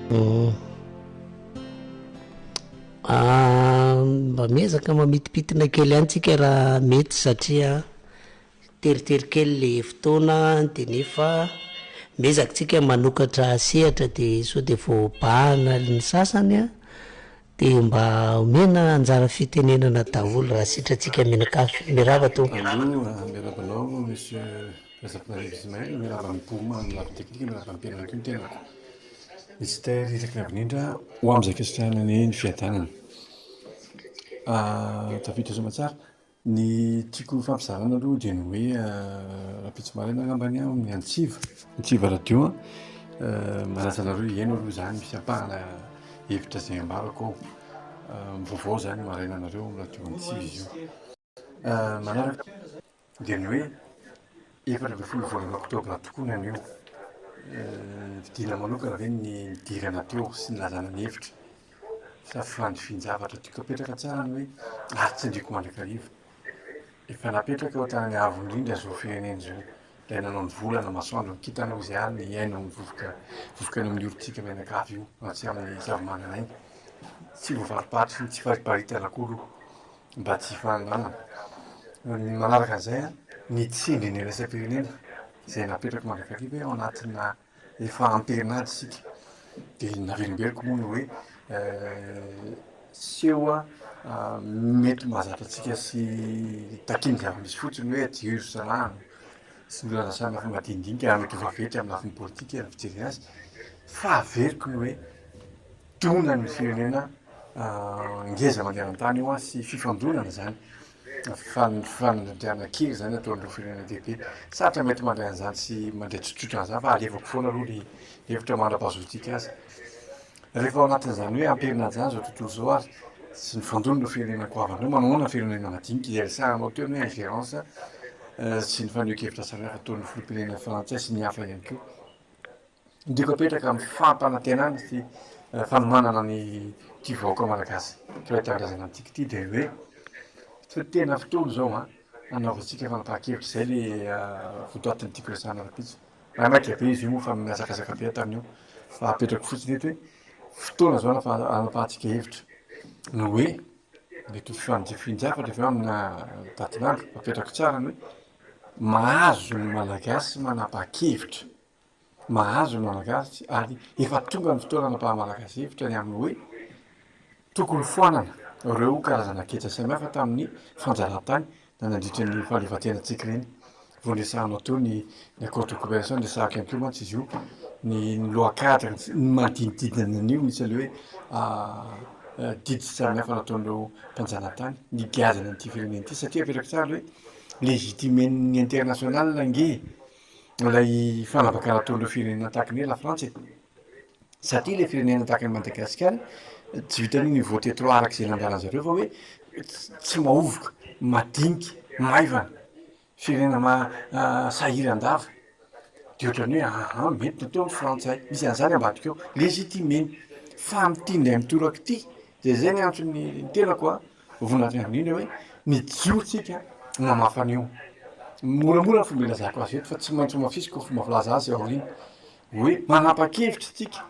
Mm. Mba miezaka mamitipitina kely antsika raha mety satria teritery kely le fotoana de nefa miezaka tsika manokatra sehatra de so de voabahana ny sasany a de mba omena anjara fitenenana daholo raha sitratsika menakafy mirava to. Aloha miarabanao monsieur Razafinarery Ismaël, mirava amin'ny Bourma amin'ny lafiny teknika, mirava amin'ny mpianatra ny tenako. Misy tery resaky lavinindra ho amin'izay kesitranany ny fiadanana. Tafiditra soamantsara, ny tiako fampizarana aloha dia ny hoe raha pitsy maraina angambany aho amin'ny Antsiva radio manaja anareo iheno aloha zany misy ampahana hevitra izay ambarako ao. Mivaovao zany maraina anareo amin'ny radio Antsiva izy io. Manaraka dia ny hoe 24 volana oktobra tokoa ny anio. Vidina manokana ve ny dirana teo sy ny lazana ny hevitra sa fandifinjavatra tiako apetraka tsara ny hoe tsindriako mandrakariva. Efa napetraka ao tany avo indrindra zao firenena zao. Ilay nanao ny volana masoandro ny kitanao izay any ny aina ny vovoka ny amin'ny orontsika menakafy io na tsy amin'ny zava-mananaina. Tsy voafaripatry, tsy fariparitana koa aloha mba tsy fananana. Ny manaraka an'izay a, ny tsindry ny raisam-pirenena izay napetraka mandrakariva ao anatina efa amperinady isika. Dia naverimberiko moa ny hoe seho mety mahazatra antsika sy takiny zava-misy fotsiny hoe adio Jerosalamy sy ny olana samy hafa madinidinika mety ho vaventy amin'ny lafiny politika ny fijery azy. Fa averiko ny hoe donany ny firenena ngeza mandeha an-tany io sy fifandonana zany. Fanandriana kely zany ataon'ireo firenena lehibe. Sarotra mety mandray an'izany sy mandray tsotsotra an'izany fa alevako foana aloha ny hevitra mandrapahazotika azy. Rehefa ao anatin'izany hoe amperinady zany zao tontolo zao ary sy ny fandonana firenenako avanao manoana firenena madinika izay resahanao teo hoe ingérence sy ny fanehoan-kevitra samihafa ataon'ny filoham-pirenena frantsay sy ny hafa ihany koa. Ndiko apetraka amin'ny fampanantenana sy fanomanana ny ity vahoaka malagasy toetan-drazana antsika ity dia hoe fa tena fotoana zao anaovantsika fanapahan-kevitra izay le votoatin'ny tiako resahana rapitso. Raha maika be izy io moa fa miazakazaka be tamin'io fa apetrako fotsiny eto hoe fotoana zao anapahantsika hevitra no hoe mety ho fifandifinjavatra avy eo amina datin'andro apetrako tsara ny hoe mahazo ny malagasy manapa-kevitra, mahazo ny malagasy ary efa tonga ny fotoana anapaha-malagasy hevitra ny amin'ny hoe tokony foanana ireo karazana ketsa samihafa tamin'ny fanjarahantany na nandritra ny fahaleovan-tenantsika ireny. Vao niresahanao teo ny accord de coopération niresahako ihany koa mantsy izy io, ny loi cadre ny manodidididina an'io misy an'ilay hoe didy samihafa nataon'ireo mpanjanahantany ny gazana an'ity firenena ity satria apetraka tsara hoe légitimen'ny international nge ilay fanavakana ataon'ireo firenena tahaka ny hoe la Frantsa satria ilay firenena tahaka ny Madagasikara tsy vitan'io ny vote trop arak'izay nandehanan'izy ireo fa hoe tsy mahovoka, madinika, maivana, firenena sahiry an-dava. Dia ohatran'ny hoe mety natao ny frantsay, misy an'izany ambadika eo, légitimeny fa amin'ity indray mitoraka ity, zay ny antson'ny tenako voninahitra indrindra hoe mijorotsika mamafa an'io. Moramora ny fomba ilazako azy eto fa tsy maintsy mafisiko fomba filaza azy aoriana hoe manapa-kevitra tsika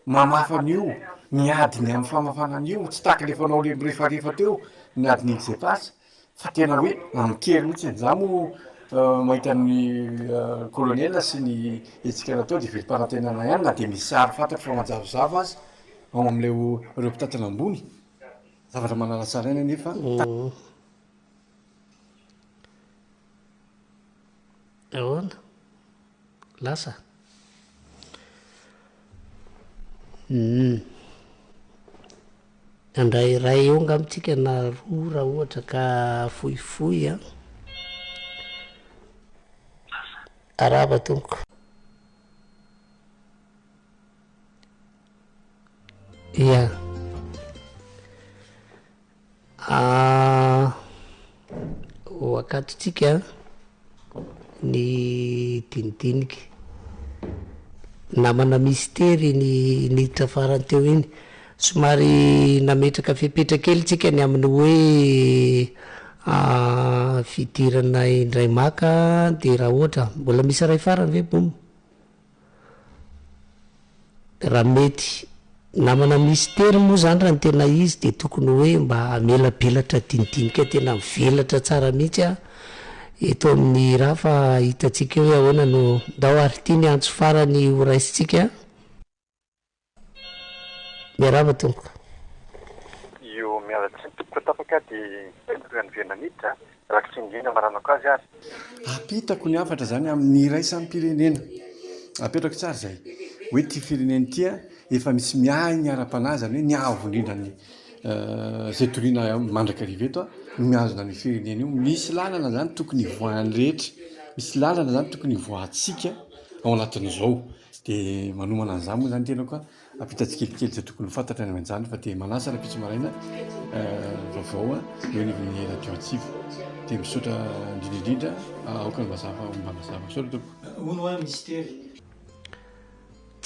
mamafa an'io, miadiny amin'ny famafana an'io, tsy tahaka le fanao rehefarehefa teo ny adiny exé passe fa tena hoe mikery mihitsy. Za moa mahita ny kolonela sy ny hetsika natao dia velim-panantenana ihany na dia misy sary fantatro fa manjavozavo azy ao amin'ilay ireo mpitatana ambony zavatra manala tsara aina nefa ahoana lasa andray ray eo ngamitsika na roa raha ohatra ka fohifohy arava tompoko ia ho akatotsika ny dinidiniky namana mistery ny niditra farany teo iny somary nametraka fipetra kely tsika ny amin'ny hoe fidirana indray maka de raha ohatra mbola misy ray farany ve bomo raha mety namana mystera moa zany raha ny tena izy de tokony hoe mba amelabelatra dinidinika tena mivelatra tsara mihitsy a eto amin'ny raha fa hitatsika hoe ahoana no ndao ary tia ny antso farany ho raisitsika miarava tomboka io miaratsy tokoka tapaka de ny venaniditra raha tsy indrindra maranako azy ary apitako ny afatra zany amin'ny raisan'ny pirenena apetrako tsara zay hoe ty fireneny tya efa misy miahy ny ara-panahy zany hoe ny avo indrindra ny zay toriana mandrakariva eto a miazona ny firenena io misy lalana zany tokony voany rehetra misy lalana zany tokony voatsika ao anatin'izao de manomana an'izany moa zany tenako a ampitatsikelikely zay tokony fantatra ny amin'izany fa de manasa rapitso maraina vaovao a eo ny radio antsivo de misaotra indrindraindrindra aoka ny mazava ombanazava misaotra tompo ono a mystera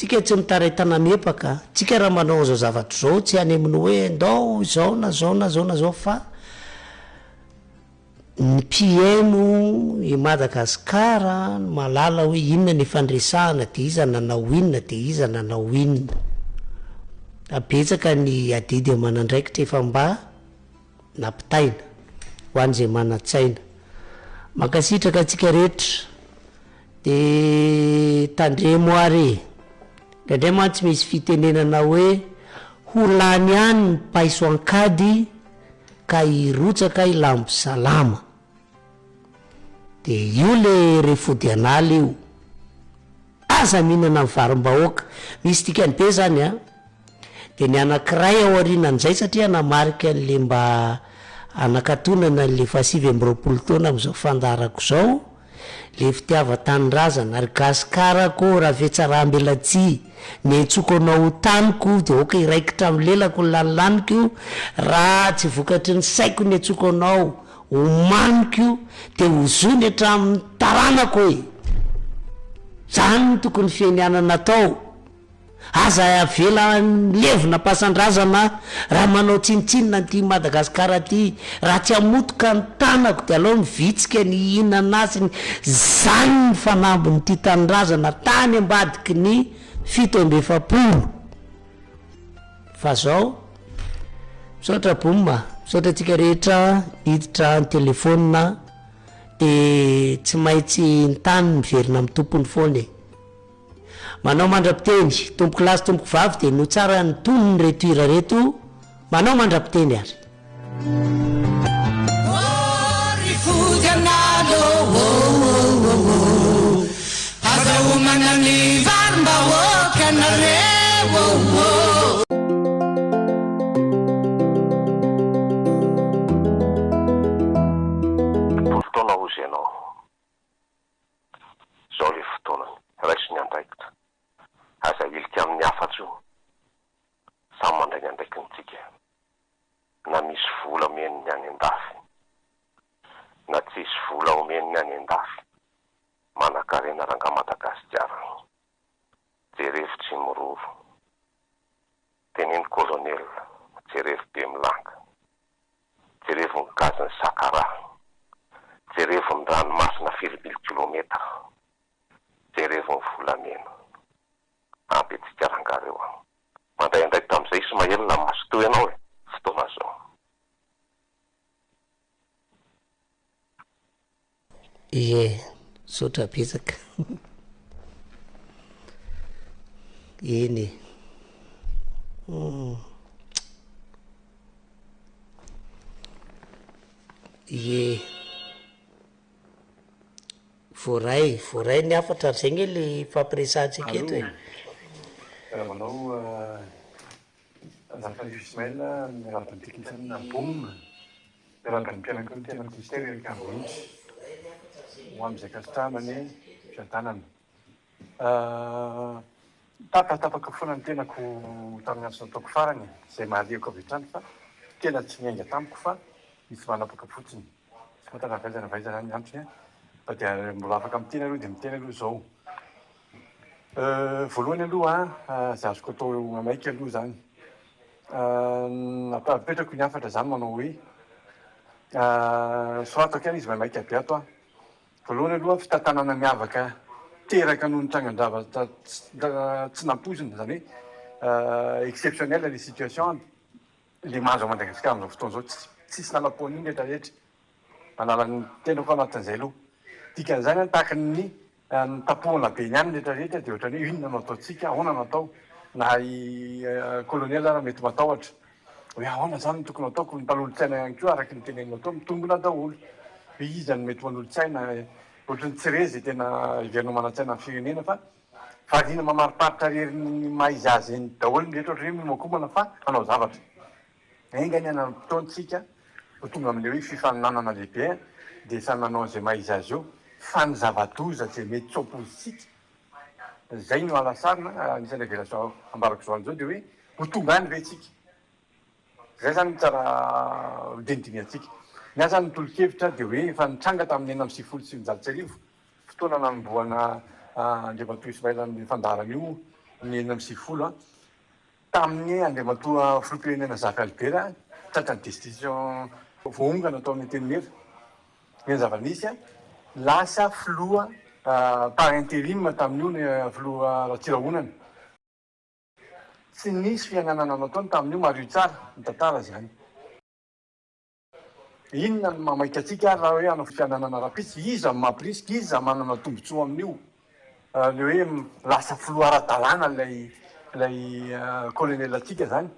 tsika tsy mitaraitana mepaka tsika raha manao zao zavatra zao tsy any amin'ny hoe ndao zao na zao na zao na zao fa ny PM i Madagasikara malala hoe inona ny fandresahana de iza nanao inona de iza nanao inona abetsaka ny adidy amanandraikitra efa mba nampitaina ho an'izay manatsaina makasitraka atsika rehetra de tandremo ary indray mantsy misy fitenenana hoe ho lany any ny paiso ankady ka hirotsaka ilambo salama de io le refody anala io aza mihinana mivarim-bahoaka misy dikany be zany a de ny anankiray ao arinan'izay satria namarika an'le mba anakatonana le fasivy am'roapolo taona am'izao fandarako zao le fitiava-tanyrazana ary gasikarako raha fetsarahambelatsy ny antsoko anao ho taniko de oka iraikitra am'lelako ny lanilaniko io raha tsy vokatry ny saiko ny antsoko anao homaniko io de hozony hatramin'ny taranako hoe zany no tokony fienianana atao aza avela levina pasandrazana raha manao tsinitsinina ty Madagasikara ty raha tsy amotoka ny tanako de aloha mivitsika ny inanazy zany ny fanambony ty tanindrazana tany ambadiky ny 700 fa zao misaotra bomma misaotra tsika rehetra hiditra ny telefona de tsy maintsy ny tany miverina amin'ny tompony foana manao mandra-piteny tompoko lasy tompoko vavy de no tsara ny tony ny reto ira reto manao mandra-piteny ary fotoana ozy ianao zao le fotoanany raisy ny andraikitra aza ilika amin'ny afatso samy mandray ny andraikintsika na misy vola omeniny any an-dafy na tsisy vola omeniny any an-dafy manan-karena ranga Madagasikara jerevy miroro teneny kolonel jerevy be milanga jerevy ny gaziny sakara jerevy ny ranomasina 7 kilometra jerevy ny volamena ampetsika rangareo mandray andraiky tam'izay Ismaelina masotoy ianao e fotoana zao ie sotra betsaka eny ie voaray ny afatra zay nge le fampiresantsika eto e manao zafary Ismaël miaraka ny teknisany nabomina miaraka ny mpianako ny tenako mystera erika ambonitsy ho am'izay kasitramany fiantanana tapatapaka foana ny tenako tamin'ny antso nataoko farany zay mahaliako avy hatrany fa tena tsy miainga tamiko fa misy manapaka fotsiny tsy fatana vaizana ny antony fa de mbola afaka miteny aloha de miteny aloha zao voalohany aloha za azoko atao amaika aloha zany apetrako ny afatra zany manao hoe soatako any izy mamaika be ato voalohany aloha fitantanana miavaka teraka noho ny trangan-drava tsy nampozina zany hoe exceptionnel les situation le mahazo Madagasikara amin'izao fotoana zao tsisy nala-poan'iny rehetrarehetra manala ny tenako anatin'izay aloha dikan'izany tahaka ny tapohana be nyany rehetrarehetra dia ohatrany hoe inona no ataontsika ahoana no atao na koloniely ara mety matahotra hoe ahoana zany no tokony ataoko ny mpanolo-tsaina ihany koa araky ny tenenina atao mitombona daholo hoe iza no mety manolo-tsaina ohatrany tsy re zay tena iverina mana-tsaina amin'ny firenena fa variana mamariparitra reriny maiza azy eny daholo ny rehetra ohatra hoe mimokomana fa hanao zavatra engany ana fotoantsika ho tonga amin'le hoe fifaninanana lehibe dia samy manao an'izay maiza azy eo fa ny zava-doza zay mety tsy opozitsika zay no alasarina anisan'ny avelatra ambarako zao an'izao dia hoe ho tonga any ve tsika zay zany tsara dinidinintsika ny aza ny tolo-kevitra dia hoe efa nitranga tamin'ny 1976 fotoana nanomboana andriamatoa Ismaël amin'ny fandarana io ny 1970 tamin'ny andriamatoa filoham-pirenena Jacques Albert tratrany destitution voongana atao amin'ny teninera ny zava-nisy lasa filoha par intérim tamin'io ny filoha Ratsirahonana tsy nisy fiainanana nataony tamin'io Mario Tsara ny tantara zany inona no mamaika atsika raha hoe hanao fiananana rapisy iza mampirisika iza manana tombotsoa amin'io le hoe lasa filoha ara-dalàna lay kolonely atsika zany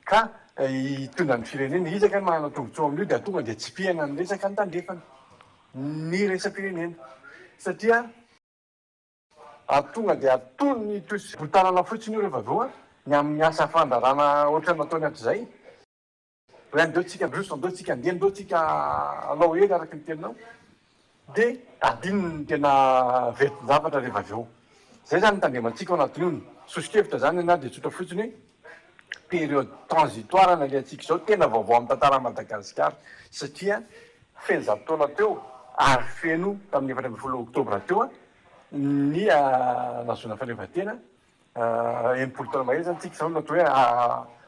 ka hitondra ny firenena izaka ny manana tombotsoa amin'io dia tonga dia tsy pihana ny resaka ny tandrefana ny resam-pirenena satria atonga dia atony ny tosi-botanana fotsiny io rehefa aveo ny amin'ny asa fandarana ohatra nataony hatrizay hoe andeo tsika androso andeo tsika andeha andeo tsika alao hely araky ny teninao dia adinony ny tena vetin-javatra rehefa aveo zay zany tandremantsika ao anatin'io sosikevitra zany na dia tsotra fotsiny hoe période transitoire na le atsika zao tena vaovao amin'ny tantara Madagasikara satria feno zato-taona teo ary feno tamin'ny 24 oktobra teo ny nazona fahaleovantena enimpolo taona mahery zany tsika zao natao hoe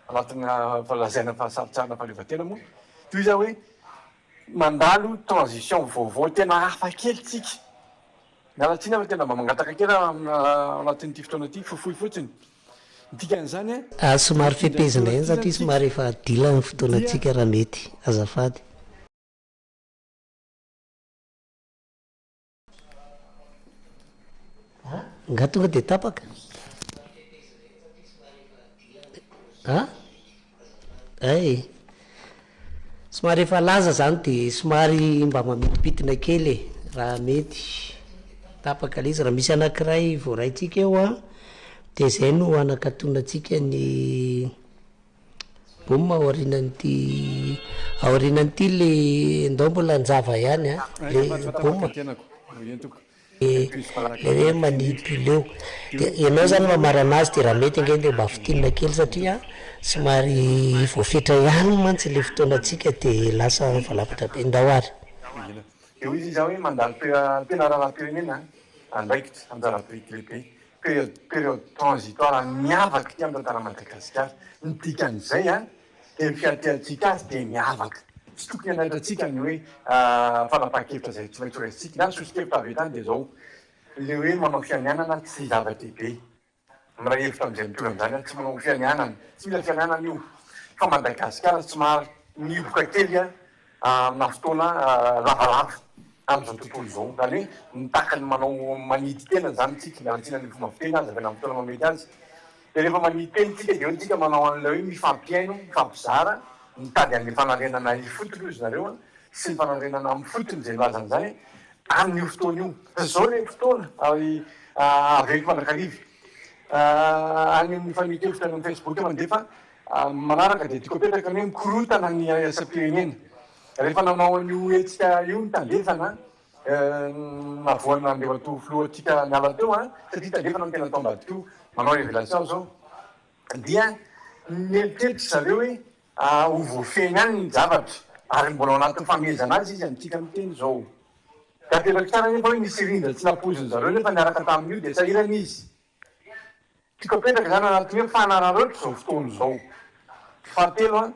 anatina falazaina fahasaritsarina fahaleovantena moa toy iza hoe mandalo transition vaovao tena hafa kely tsika mialatsiny fa tena mba mangataka kely anatin'ity fotoana ity fofoy fotsiny dikan'izany somary fepezina eny satria somary efa adila ny fotoanantsika raha mety azafady nga tonga dia tapaka ay somary efa laza zany dia somary mba mamitipitina kely raha mety tapaka le izy raha misy anankiray voaraintsika eo dia zay no anakatonatsika ny bomma aorinan'ity le ndao mbola njava ihany le bomma le hoe manipuleo dia ianao zany mamarana azy dia raha mety angeny dia mba fitinina kely satria somary voafetra ihany mantsy le fotoanatsika dia lasa valafatra be ndahoary dia hoy izy za hoe mandalo tena raharam-pirenena andraikitra anjara-biriky lehibe période transitoire miavaka ty amin'ny tantara Madagasikara ny dikan'izay dia ny fiateantsika azy dia miavaka tsy tokony anaitratsika ny hoe fanapahan-kevitra zay tsy maintsy horaintsika na sosikevitra avy etany dia zao le hoe manao fianianana tsy zava-dehibe miraha hevitra amin'izay mitovy amin'izany tsy manao fianianana tsy mila fianianana io fa Madagasikara somary mioboka kely amina fotoana lavalava amin'izao tontolo izao zany hoe mitaka ny manao manidy tena zany tsika mialatsina ny fomba fiteny azy avy na fotoana mamety azy dia rehefa manidy teny tsika dia tsika manao an'ilay hoe mifampiaino mifampizara mitady amin'ny fanarenana ifotony izy nareo sy ny fanarenana amin'ny fotony zay lazan'izany amin'io fotoana io zao le fotoana ary aveko mandrakarivo any amin'ny famikevitra ny Facebook mandefa manaraka dia tiako apetraka ny hoe mikorotana ny asam-pirenena rehefa nanao an'io etsika io ny tandefana navoana andriamatoa filohantsika miala teo satria tandefana ny tena tao ambadikio manao révélation zao dia mieliteritry zareo hoe ho voafeny any ny zavatra ary mbola ao anatin'ny famezana azy izy amintsika miteny zao da tepaka tsara nefa hoe nisy rindra tsy nampoziny zareo nefa niaraka tamin'io dia sahirana izy tiako apetraka zany anatin'ny hoe fanararotra zao fotoana zao fahatelo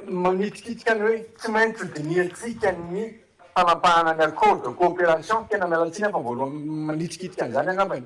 manitikitika ny hoe tsy maintsy diniatsika ny fanapahana ny accord de coopération tena mialatsiny fa voalohany manitikitika an'izany angambany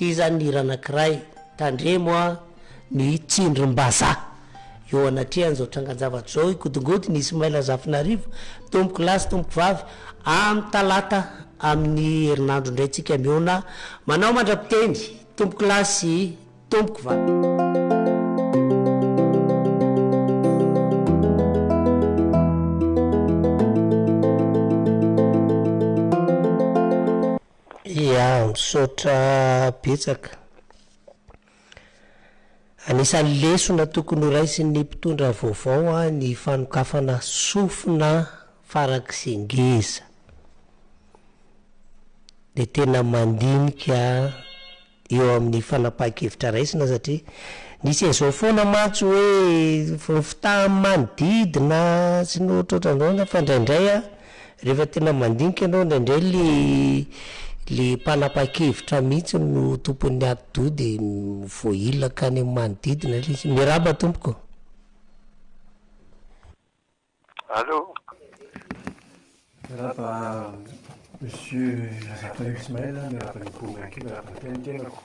ty zany ny hira anankiray tandremo a ny tsindrim-bazaha eo anatrihan'izao trangan-javatra zao ikodingodiny Ismaila Zafinarivo tomboko lasy tomboko vavy amin'ny talata amin'ny herinandro indray tsika miona manao mandra-piteny tomboko lasy tomboko vavy. Ya misaotra betsaka anisan'ny lesona tokony ho raisin'ny mpitondra vaovao a ny fanokafana sofina farak'izay ngeza de tena mandinika eo amin'ny fanapahan-kevitra raisina satria nisy an'izao foana matso hoe fitahin'ny manodidina sy ny ohatrohatran'izao fa indraindray a rehefa tena mandinika ianao indraindray le mpanapahan-kevitra mihitsy no tompon'ny ati-doha de voailaka any amin'ny manodidina le izy. Miraba tompoko. Allô? Miraba monsieur Zafinarivo Ismaila, miraba ny bomaky, miraba ny tenitenako.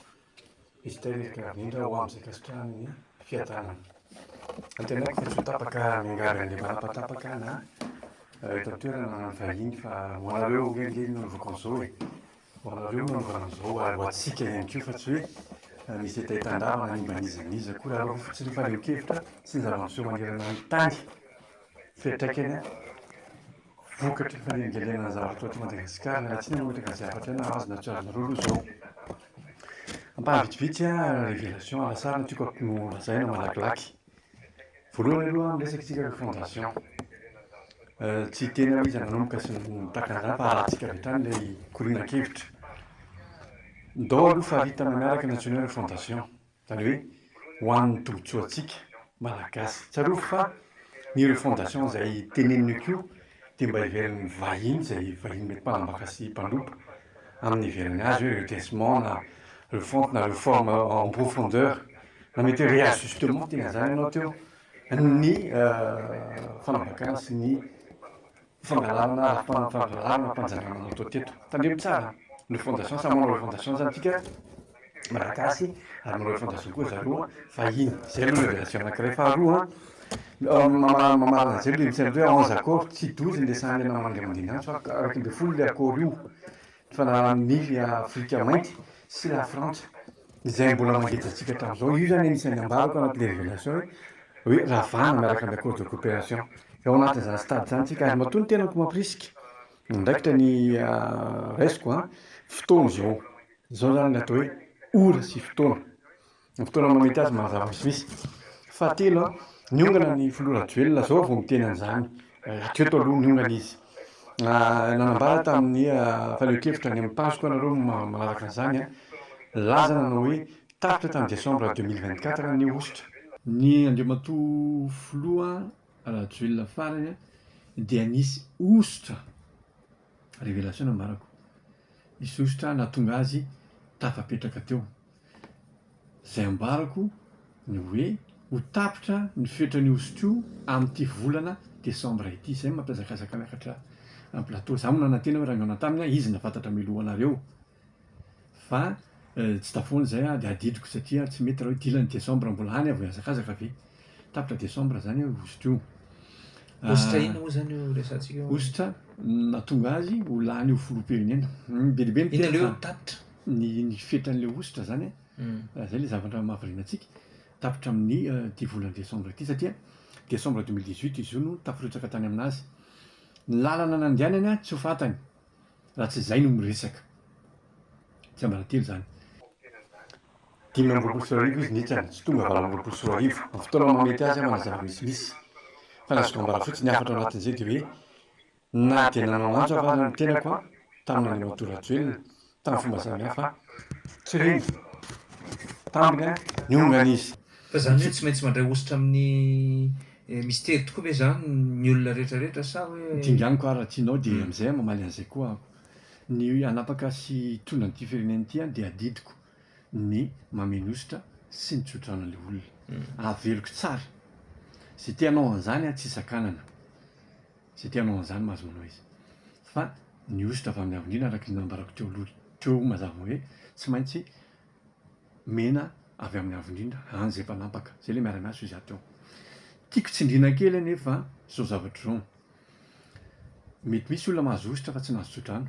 Izy tereka indrindra ho amin'izay kasitrahany ny fiadanana. Antenako fa tsy ho tapaka miangaran'le manapatapaka na eto an-toerana ny vahiny fa ho anareo leleny nanovako an'izao e. Ho anareo nanovana an'izao ary ho antsika ihany koa fa tsy hoe misy etaitandava na nimbanizaniza koa raha aloha tsy rehefa leo-kevitra sy ny zava-miseho manerana ny tany fiantraikany vokatra fanengelena ny zavatra eto Madagasikara na tsy ny ohatra ka zavatra na azo na tsy azo nareo aloha zao. Ampahavitsivitsy révélation alasara no tiako no lazaina malakilaky. Voalohany aloha miresakantsika fondation. Tsy tena izy nanomboka sy nitakan'izany fa alantsika avy hatrany ilay korinan-kevitra. Ndao aloha fa vita miaraka national fondation, zany hoe ho an'ny tombotsoantsika malagasy. Tsarovy fa ny fondation izay teneniny akio dia mba hiveran'ny vahiny izay vahiny mety mpanambaka sy mpandropa amin'ny hiverany azy hoe redressement na refonte na réforme en profondeur na mety hoe réajustement tena zany ianao teo ny fanambakana sy ny fangalarana fanjalanana atao teto. Tandremo tsara ny fondation, samy manao fondation zany tsika malagasy ary manao fondation koa zareo vahiny. Zay aloha révélation anankiray. Faharoa mamarana an'izay le misy hoe onze accord tsy 12 indesany le naman'ilay mandinahitsy fa araky ambin'ny folo le accord io fanan'ny Afrika mainty sy la Frantsa izay mbola mangejantsika hatramin'izao. Io zany anisan'ny ambarako anatin'le révélation hoe ravana miaraka amin'ny accord de coopération. Eo anatin'izany stade zany tsika ary matoa ny tenako mampirisika ndraikitra ny raisiko a fotoana zao. Zao zany ny atao hoe ora sy fotoana. Ny fotoana mamety azy mazava misimisy. Fahatelo niongana ny filoha Rajoelina zao vao miteny an'izany. Hatreto aloha niongana izy. Nanambara tamin'ny faneo-kevitra ny amin'ny Pasika nareo manaraka an'izany laza nanao hoe tapitra tamin'ny décembre 2024 ny ositra. Ny andriamatoa filoha Rajoelina farany dia nisy ositra révélation ambarako. Nisy ositra nahatonga azy tafapetraka teo. Zay ambarako ny hoe ho tapitra ny fetrany ositra io amin'ity volana desambra ity. Zay mampiazakazaka miakatra amin'ny plateau. Za moa nanantena hoe rangana taminy izy nafantatra milohanareo fa tsy tafoana zay dia adidiko satria tsy mety raha hoe dilany desambra mbola hany avy azakazaka ve tapitra desambra zany ositra io. Ositra ina moa zany io resantsika io? Ositra nahatonga azy ho lany ho filoham-pirenena. Belibe ina leo tapitra ny fetran'le ositra zany zay le zavatra mahavariana antsika tapitra amin'ny ty volana desambra ity satria desambra 2018 izy io no tafiretsaka tany aminazy. Ny lalana nandehanany tsy ho fantany raha tsy zay no miresaka. Tsy ambaratelo zany. 5 izy nitsany, tsy tonga 20 ny fotoana mamety azy manazava misimisy. Fa nazoko ambara fotsiny afatra anatin'izay dia hoe na dia nanao anjo avana ny tenako tamin'ny andriamatoa Rajoelina tamin'ny fomba samihafa tsy reny tambiny niongana izy. Fa zany hoe tsy maintsy mandray ositra amin'ny mystère tokoa ve zany ny olona rehetrarehetra sa hoe dinganiko raha tianao dia amin'izay mamaly an'izay koa ako. Ny anapaka sy tondra n'ity firenena ity dia adidiko ny mameno ositra sy ny tsodrano an'ilay olona. Aveloko tsara. Zay tianao an'izany tsy sakanana. Zay tianao an'izany mahazo manao izy. Fa ny ositra avy amin'ny avindrina araka ny nambarako teo aloha teo mazava hoe tsy maintsy mena avy amin'ny avindrindra an'izay mpanampaka zay le miara-miaso izy ateo tiako tsindriana kely nefa zao zavatra zao mety misy olona mahazositra fa tsy nahazo tsodrano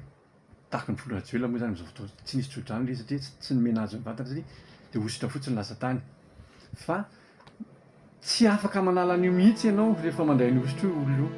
tahaka ny folo rajoela moa zany am'izao fotoana tsy nisy tsodrano le satria tsy nomena azy ny vatana satria de ositra fotsiny lasa tany fa tsy afaka manala an'io mihitsy ianao rehefa mandray ny ositra io olona io.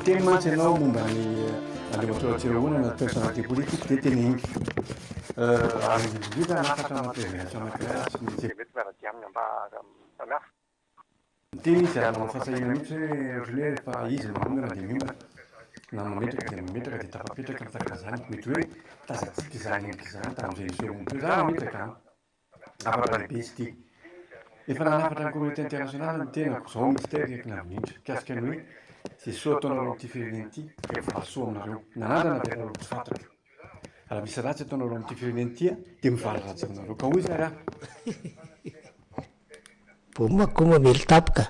Teny mantsy ianao momba ny aleoatoratseroona na personnalité politique de tenengy vita nafatra anaty anankiray sy mety miarady aminy mba samihafa teny izy ary manao fahasahina mihitsy hoe ohatrany hoe rehefa izy manongana de miongana na mametraka de tafapetraka mitaka zany mety hoe tazatsika izany endrika izany tamin'izay nisehoany teo za mametraka any afatra lehibe izy ty efa nanafatra ny communauté internationale ny tenako zao mystère eky navinindra kasika ny hoe zay soa ataonareo am'ty fireneny ity de vasoa aminareo nanandrana averareo tsy fantatra raha misy ratsy ataonareo am'ty fireneny tya de mivaly ratsy aminareo ka hoy zay raha bomma koa mamely tapoka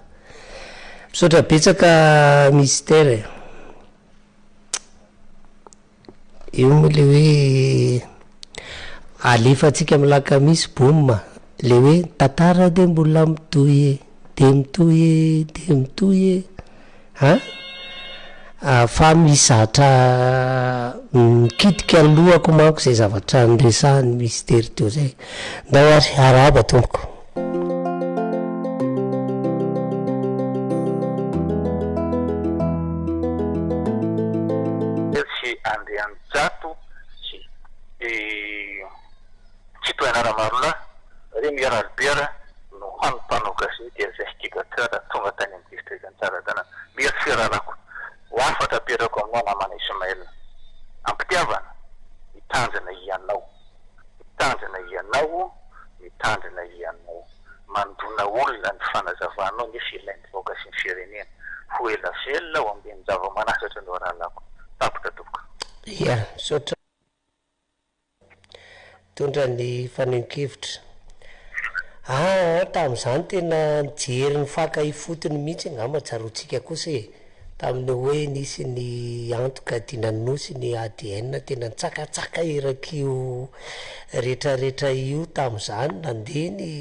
misaotra betsaka mystère io moa le hoe alefatsika milaka misy bomma le hoe tantara de mbola mitoy e de mitoy e de mitoy e fa misatra mikitika ny lohako manko zay zavatra nyresahany mystère teo zay ndao ary araba tompoko. sy andeha any jato sy tsy toenara-marona re miaralibera no hanompanao gazety exestigateur tonga tany amin'ny district Antsaradana miery fiararako hoafatra aperako aminao namana Ismaël ampitiavana mitandrina ianao mandona olona ny fanazavanao nefa ilain'ny vahoaka sy ny firenena ho ela velona ho ambeny zava-manasatra no rahalako tapitra tokoka ia misaotra tondra ny fanenkevitra tamin'izany tena nijery ny faka ifotony mihitsy ngamba tsarotsika kosa e tamin'ny hoe nisy ny antoka dinanosy ny ADN tena nitsakatsaka erak'io rehetrarehetra io tamin'izany nandeha ny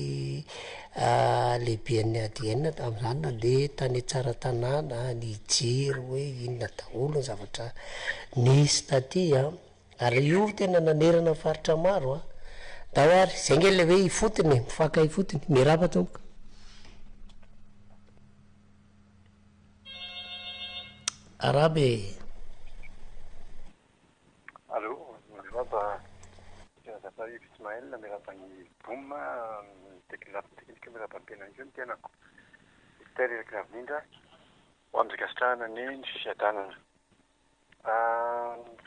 lehibe ny ADN tamin'izany nandeha tany tsara tanàna ny jery hoe inona daholo ny zavatra nisy taty ary io tena nanerana faritra maro da ary zay nge le hoe ifotony mifaka ifotony miraba tomboka. Arabe allo miraba Zafari Ismaël mirabany bomma teknika mirabam-pena io ny tenako mystère eraky navinindra ho am'zakastrahana ny fisiadanana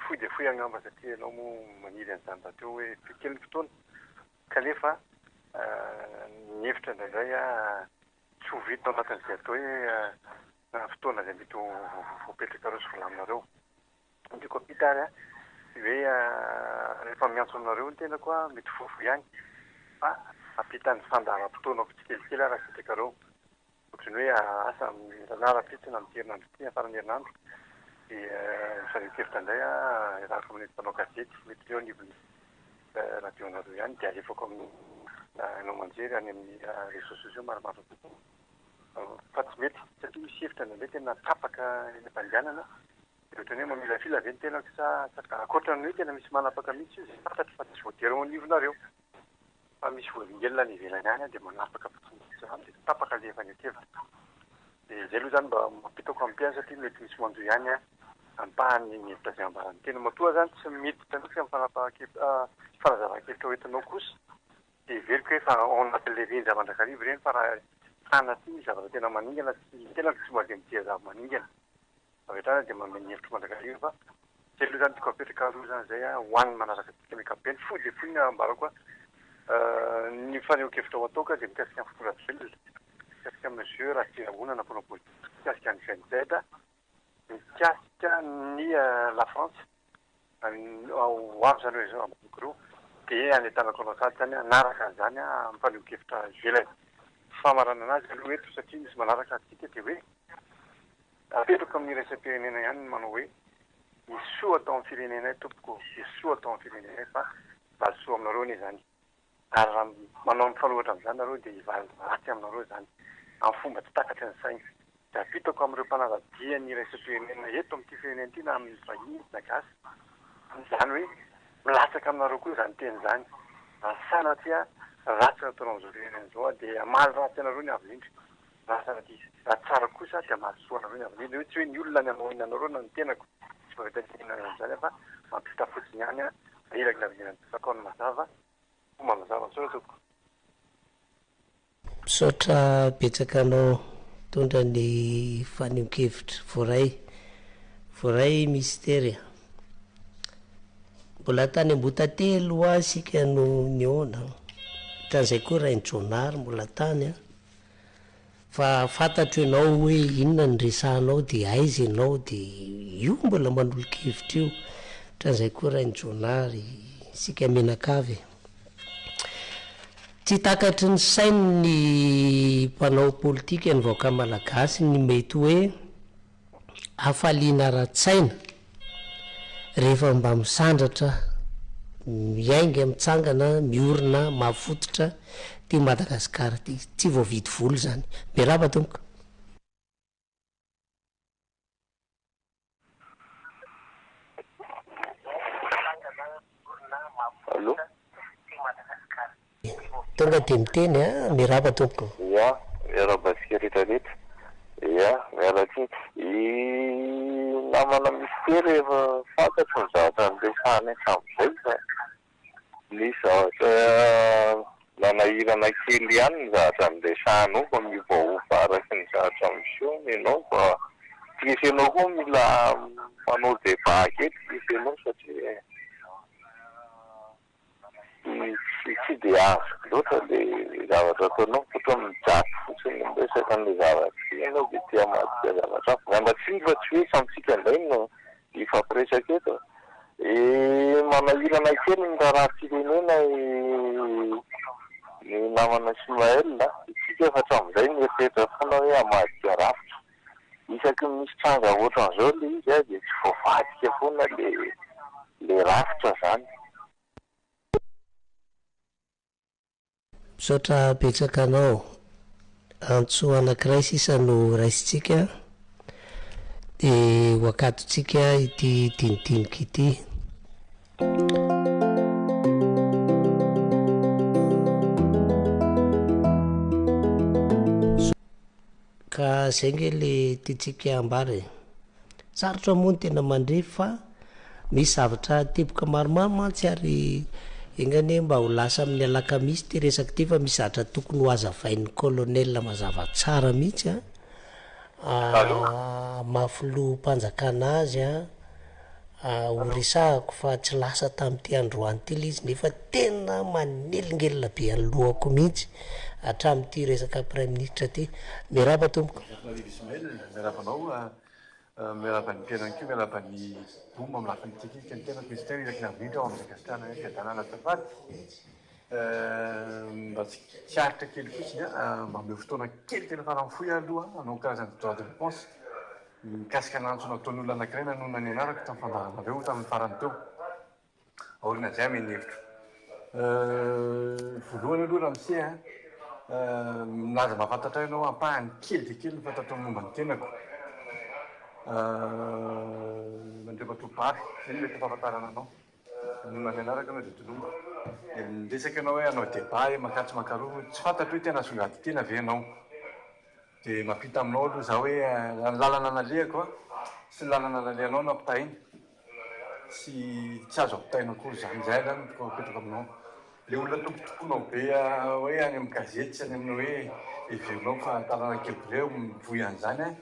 foy de foy agnamba satria anao moa maniry an'izany tateo hoe fikely ny fotoana kanefa ny hevitra indraindray tsy ho vitanao anatin'izay atao hoe fotoana zay mety voapetraka reo sy volaminareo ndiko apita ary hoe rehefa miantso aminareo ny tena koa mety fofo ihany fa ampitany fandaharam-potoanako tsikelikely raha sitrakareo ohatrany hoe asa ranara-pitsina miherinandro ty afarany herinandro de mifanenkevitra indray iarako amin'ny mpanao gazety mety leo anivony radionareo ihany de alefako amin'ny anao manjery any amin'ny réseaux sociaux maromaro fa tsy mety satria misy hevitra ndraindray tena tapaka eny am-pandehanana de ohatrany hoe mamila fila ve ny tenako sa akoatrany hoe tena misy manapaka mihitsy izy fantatra fa tsy voatery ao anivonareo fa misy voavingelina ny ivelany any de manapaka fotsiny de tapaka le fanenkevitra de zay aloha zany mba mampitako ampiany satria mety misy manjo ihany ampahany ny hevitra zay ambarany tena matoa zany tsy miditra ndraiky amin'ny fanazava-kevitra hoentinao kosa de veliko hoe fa ao anatin'le rindra mandrakarivo reny fa raha tana ty zavatra tena maningana tena tsy mba de mitia zava-maningana avetrana de mameny hevitra mandrakarivo fa zay aloha zany tiako apetraka aloha zany zay hoan'ny manaraka tika mikapeny foy de foy ny ambarako ny faneho-kevitra ao atao ka de mikasika ny fotoana velona mikasika mesure atsirahonana mpanao politika mikasika ny G7, mikasika ny la France ho avy zany hoe zao amboko roa dia anentanako anao sady zany anaraka an'izany mpaneo-kevitra ivelany. Famarana anazy aloha eto satria misy manaraka antsika dia hoe apetrako amin'ny raisam-pirenena ihany ny manao hoe isoa atao amin'ny firenenay tompoko, isoa atao amin'ny firenenay fa valy soa aminareo anie zany. Ary raha manao ny fanohatra amin'izany nareo dia hivaly ratsy aminareo zany amin'ny fomba tsy takatry ny saina. Dia apitako amin'ireo mpanaradia ny raisam-pirenena eto amin'ity firenena ity na amin'ny vahiny na gasy izany hoe milatsaka aminareo koa izany teny izany. Sanatria ratsy nataonao amin'izao firenena izao dia amaly ratsy anareo ny avy indrindra. Raha tsara kosa dia amaly soa anareo ny avy indrindra. Tsy hoe ny olona ny amoina anareo na ny tenako tsy mahita izany fa mampita fotsiny ihany ilaky lavinirany sakao ny mazava fomba mazava soa toko. Misaotra betsaka anao tondra ny fanio-kevitra voray misteria. Mbola tany Ambotatelo sika no niona tan'izay koa raha Jonary mbola tany fa fantatro ianao hoe inona ny resahanao dia aiza ianao dia io mbola manolo-kevitra io tan'izay koa raha Jonary sika menakavy. Tsy takatry ny sainy ny mpanao politika ny vahoaka malagasy ny mety hoe hafaliana ara-tsaina rehefa mba misandratra miainga mitsangana miorina mahafototra ty Madagasikara ty tsy voavidy volo zany. Miarahaba tomboka. Allô? Tonga dia miteny miarahaba tompoko. Ya, miarahaba sika rehetrarehetra. Ya, miaratsy namana mistera efa fantatro ny zavatra niresahana hatramin'izay fa ny zavatra nanahirana kely ihany ny zavatra niresahanao fa miovaova araky ny zavatra miseho ianao fa tiesenao koa mila manao débat kely tiesenao satria tsy dia azo loatra le zavatra ataonao fotra mijaly fotsiny miresaka n'le zavatra ianao dia tia madika zavatra hafa miambatsiny fa tsy hoe samitsika indray no ifampiresaka eto manahirana kely ny raharam-pirenena ny namana Ismaël itsika efa hatramin'izay mieritreritra foana hoe hamadika rafitra isaky misy tranga ohatran'izao le izy dia tsy voavadika foana le rafitra zany. Misaotra betsaka anao. Antso anankiray sisa no raisitsika dia wakatotsika ity dinidinika ity. Ka zay nge le tiantsika ambary. Sarotra moa ny tena mandrefy fa misy zavatra teboka maromaro mantsy ary engane mba ho lasa amin'ny alakamisy ty resaka ty fa misy zavatra tokony ho azavain'ny colonel mazava tsara mihitsy mafilo mpanjakana azy ho resahako fa tsy lasa tamin'ity androany ty le izy nefa tena manelingelina be any lohako mihitsy hatramin'ity resaka prime ministre ty. Miarahaba tompoko. Miarabanao miarabany tenany keo miarabany bomba amin'ny lafiny teknika ny tenako izy tena ilaky navindra ao amin'ny zakasitrana fiadanana tafady mba tsy aritra kely fotsiny mba meo fotoana kely tena faramfoy aloha anao karazany droit de réponse mikasika anantso nataon'ny olona anankiray nanona ny anarako tamin'ny fandaharanareo tamin'ny farany teo aorina zay amy hevitra voalohany aloha raha mise milaza mahafantatra ianao ampahany kely de kely ny fantatro momba ny tenako mandreo matobary zay mety fahafantarana anao nona ny anaraka anao de tolomba miresaka ianao hoe anao débat makatsy makaroa tsy fantatro hoe tena songady tena ve anao de mampita aminao aloha za hoe ny lalana nalehako sy ny lalana nalehanao nampitahiny tsy azo ampitahina akory zany zay zany apetrako aminao le olona tompotoponao be hoe any amin'ny gazety sy any aminao hoe everinao fa talana kely reo mivoy an'izany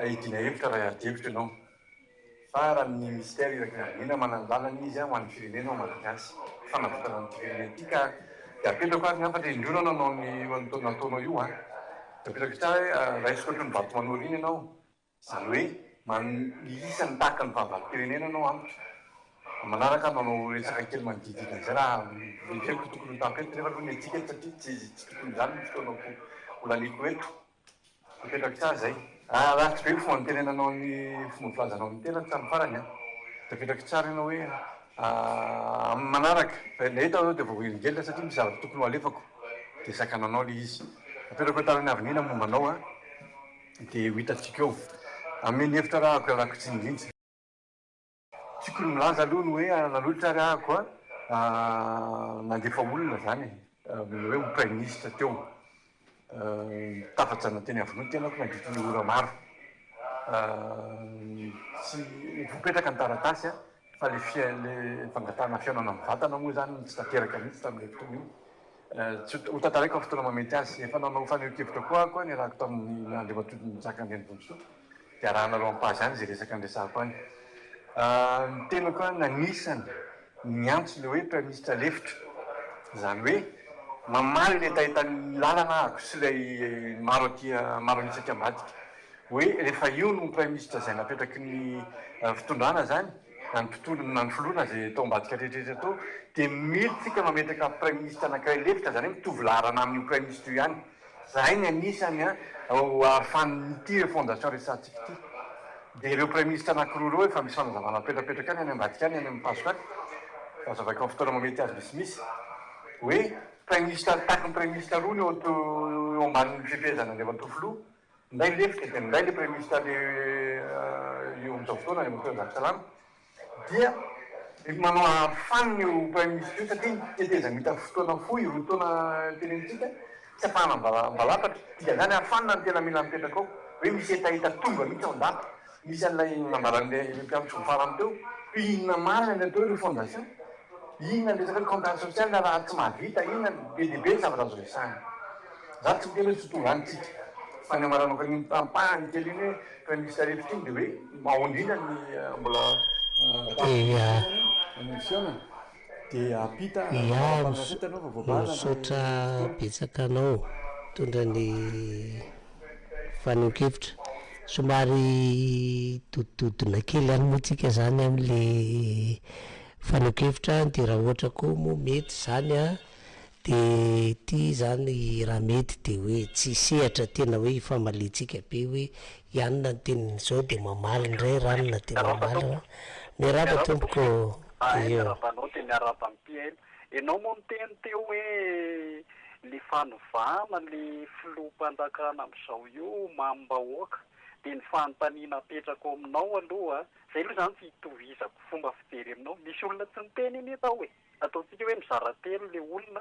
idina hevitra raha ady hevitra ianao fa raha ny mystère irakinavina manany lalana izy ho an'ny firenena ao Malagasy fanavotana ny firenena ity ka de apetrako ary ngafatra indrona nanao ny nataonao io Tapitaka tsara hoe raisiko ohatry ny vato manoro iny ianao. Zany hoe isan'ny tahaka ny vavam-pirenena ianao amiko. Manaraka manao resaka kely manodidina izay raha lefeko tokony tampety rehefa aloha ny atsika satria tsy tokony izany ny fotoana holaliko eto. Tapetaka tsara zay. Raha tsy be ny fomba nitenenanao ny fomba filazanao ny tena tsy amin'ny farany a. Tapetaka tsara ianao hoe amin'ny manaraka ilay eto aho dia voavelingely satria misy zavatra tokony ho alefako dia sakananao le izy. Tapetaka hoe tariny avinina mombanao a dia ho hitantsika eo. Amin'ny hevitra raha ako tsy indrindra. Tokony milaza aloha ny hoe naloatra ary ahako nandefa olona zany hoe ho prime ministre teo. Tafatsa teny avy tena ako nandritra ny ora maro. Tsy vopetraka ny taratasy fa le fangatahana fihaonana amin'ny vatana moa zany tsy tanteraka mihitsy tamin'ilay fotoana io. Ho tantaraiko amin'ny fotoana mamety azy. Efa nanao faneho-kevitra koa ako niarahako tamin'ny andriamatoton'ny nitsaka ny Renivohitsotro dia arahana aloha ampaha zany izay resaka andresahako any. Ny tenako nanisany miantso le hoe prime ministre lefitra. Zany hoe mamaly ilay tahitany lalana ahako sy ilay maro anisaka ambadika. Hoe rehefa io no prime ministre izay napetraky ny fitondrana zany, na ny tontolo na ny filoana izay tao ambadika rehetrarehetra tao, dia mily tsika mametraka prime ministre anankiray lefitra zany hoe mitovy laharana amin'io prime ministre io ihany. Zay ny anisany ahafahan'ity fondation resantsika ity. Dia ireo prime ministre anankiroa ireo efa misy fanazavana petrapetraka any any ambadika any amin'ny pasoko any. Fazavaiko amin'ny fotoana mamety azy misimisy. Hoe prime ministre taky ny prime ministre roa ny eo ambanin'ny fifehezana ny Andriamatofiloha. Nday lefitra dia nday le prime ministre eo amin'izao fotoana Andriamatoa Njaksalama. Dia manao afaniny io prime ministre io satria teteza mita fotoana fohy roa taona tenenitsika tsy afahana mbalapatra. Dia zany afanina ny tena mila mipetraka ao. Hoe misy hetaheta tonga mihitsy ao an-dapa. Misy an'ilay nambaran'ilay mpiambitry ny farany teo. Inona marina ny atao ireo fondation. Inona ny resaka comptage social raha tsy mahavita, inona be dia be ny zavatra azo resahana. Zaho tsy miteny hoe tsy tonga anytsika. Fa ny amaranako ny tampahany kely iny hoe prime ministre lefitra iny dia hoe mahondrina ny mbola fiaonana. Dia apita misaotra betsaka anao tondra ny faneho-kevitra. Somary dododona kely any moa tsika zany amin'le faneho-kevitra. Dia raha ohatra koa moa mety zany dia ity zany raha mety dia hoe tsy sehatra tena hoe ifamalintsika be hoe ianona ny tenin'izao dia mamaly indray ranona dia mamaly. Miarahaba tompoko. Miarabanao dia miaraba mpiaino. Ianao moa miteny teo hoe le fanovana le filoham-panjakana amin'izao io mamim-bahoaka dia ny fanontaniana apetrako aminao aloha zay aloha zany tsy hitovizako fomba fijery aminao. Misy olona tsy miteny iny tao hoe ataontsika hoe mizara telo le olona.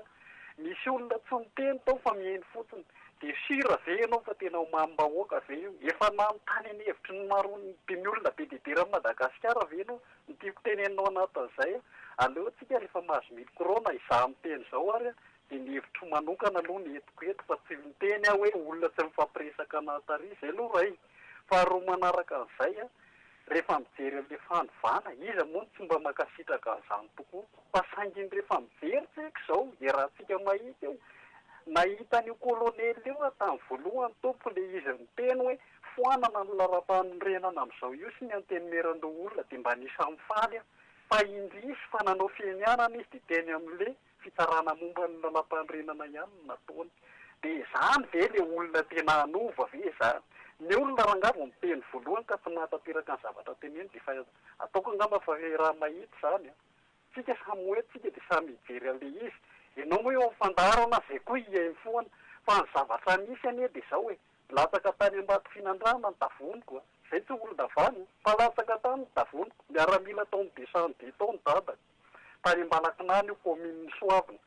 Misy olona tsy miteny tao fa mihaino fotsiny. Dia sira ve ianao fa tena ho mamim-bahoaka ve io? Efa manontany ny hevitry ny maro ny olona be dia be raha Madagasikara ve ianao? Ny tiako teneninao anatin'izay aleotsika rehefa mahazo mily korona izaho miteny izao ary dia ny hevitro manokana aloha ny entiko eto fa tsy miteny aho hoe olona tsy mifampiresaka anaty ary izay aloha ray. Faharoa manaraka an'izay rehefa mijery an'ilay fanovana iza moa tsy mba makasitraka an'izany tokoa. Fa sainginy rehefa mijery tsika izao rahantsika mahita eo nahita n'io kolonely io tamin'ny voalohany tompo le izy miteny hoe foanana ny laram-panorenana amin'izao io sy ny antenimeran'ireo olona dia mba nisy mifaly fa indrisy fa nanao fienianana izy dia teny amin'ilay fitsarana momba ny lalam-panorenana ihany no nataony. Dia izany ve le olona tena hanova ve zany? Ny olona rangavo miteny voalohany ka tsy nahatanteraka ny zavatra teneny dia fa ataoko angamba fa raha mahita zany tsika samy hoe tsika dia samy hijery an'ilay izy. Ianao moa eo amin'ny fandarana izay koa hiainy foana fa ny zavatra misy anie dia izao hoe latsaka tany Ambato Finandrana ny tavoniko izay tsy olona vany fa latsaka tany ny tavoniko miaramila tao amin'ny desande tao ny dadako tany Ambalakinany io commune Soavina.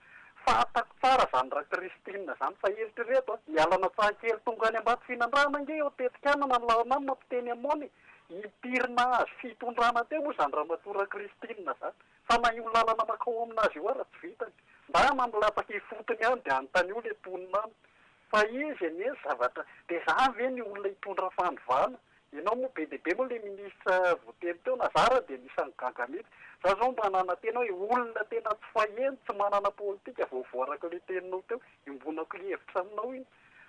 Fantako tsara zany raha Kristina zany fa eritrereto hialana tsahakely tonga any Ambato Finandrana nge eo tetikana ny laonany mampiteny amony hipirina azy fitondrana teo moa zany raha matora Kristina zany fa na io lalana makao aminazy io ara tsy vitany mba mampilatsaka ifotony ihany dia anontany io le ponina any fa izy anie zavatra dia zany ve ny olona hitondra fanovana. Ianao moa be dia be moa le minisitra voateny teo Nazara dia nisany gaga mihitsy. Za zao mba nanantena hoe olona tena tsy faheno tsy manana politika voavoaraka le teninao teo imbonako le hevitra aminao iny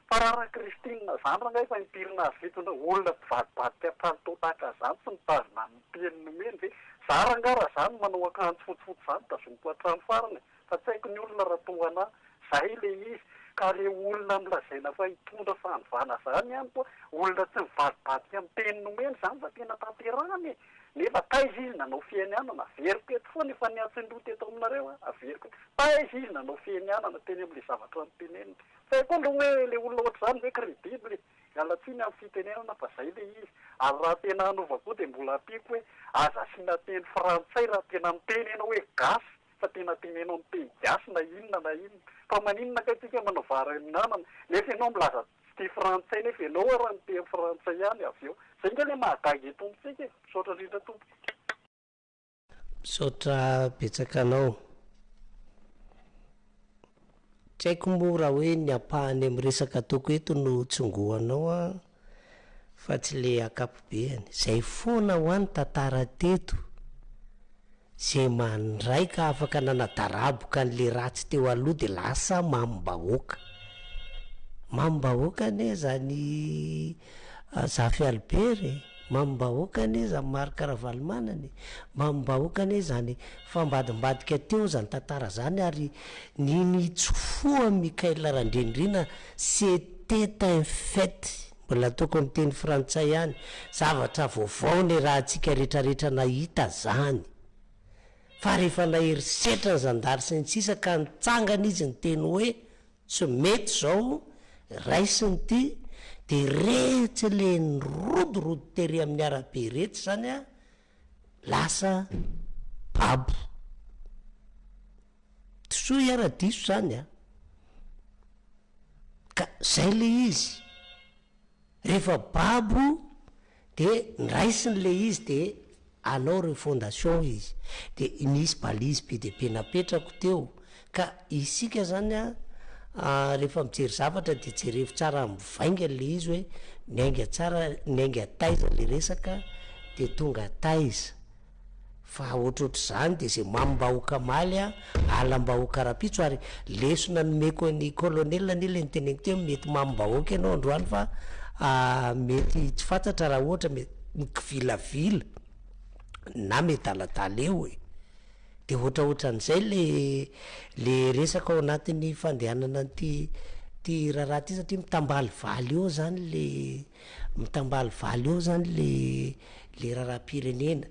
fa raha Kristina zany raha efa nipirina azy vitona olona mpivadibadika palitao tahaka zany tsy mitazona amin'ny peniny meny ve zara ngara zany manao akanjo fotsifotsy zany tazomiko hatrano farany fa tsy haiko ny olona raha tonga ana zay le izy ka le olona milazaina fa hitondra fanovana zany ihany koa olona tsy mivadibadika amin'ny peniny meny zany fa tena tanterahany nefa taiza izy nanao fienianana averiko eto foana efa niatsin-doha teto aminareo averiko taiza izy nanao fienianana teny amin'le zavatra nyteneniny fa koa aloha hoe le olona ohatr' zany hoe crédible alatsiny amin'ny fitenenana fa zay le izy ary raha tena hanova koa dia mbola ampiko hoe aza asiana teny frantsay raha tena mitenena hoe gasy fa tena tenenao ny teny gasy na inona fa maninona ka tsika manao varaminanana nefa ianao milaza ty frantsay nefa ianao raha ny teny frantsay ihany avy eo zay nga le mahagaga etompotsika misaotra indrindra tompo misaotra betsaka anao tsy haiko moa raha hoe ny ampahany amin'ny resaka toko eto no tsongohanao a fa tsy le akapobeany zay foana ho any tantara teto zay mandray ka afaka nanadaraboka n'le ratsy teo aloha de lasa mamim-bahoaka ane zany Zafy Albery mamim-bahoaka ane zany Marc Ravalomanany mamim-bahoaka ane zany fambadimbadika teo zany tantara zany ary niny tsofoa Mikaël Randrendrina c'était un fait mbola tokony teny frantsay ihany zavatra vaovao ny raha antsika rehetrarehetra nahita zany fa rehefa naherisetra ny zandary sy ny sisa ka nitsangana izy ny teny hoe tsy mety zao raisiny ty de retsy le nyrodorodo tery amin'ny arabe retsy zany a lasa babo tosoa iara-diso zany a ka zay le izy rehefa babo de niraisiny le izy de anao refondation izy de misy balizy be de be napetrako teo ka isika zany a rehefa mijery zavatra de jerevo tsara mivainga le izy hoe niainga tsara niainga taiza le resaka de tonga taiza fa ohatrohatr' zany de zay mamim-bahoaka maly a alam-bahoaka rapitso ary lesona nomeko ny colonel ny le niteneniko teo mety mamim-bahoaka ianao androany fa mety tsy fantatra raha ohatra mikivilavila na mety alatala eo e de ohatraohatran'izay le resaka ao anatin'ny fandehanana ty raharaha ty satria mitambaly valy eo zany le raharam-pirenena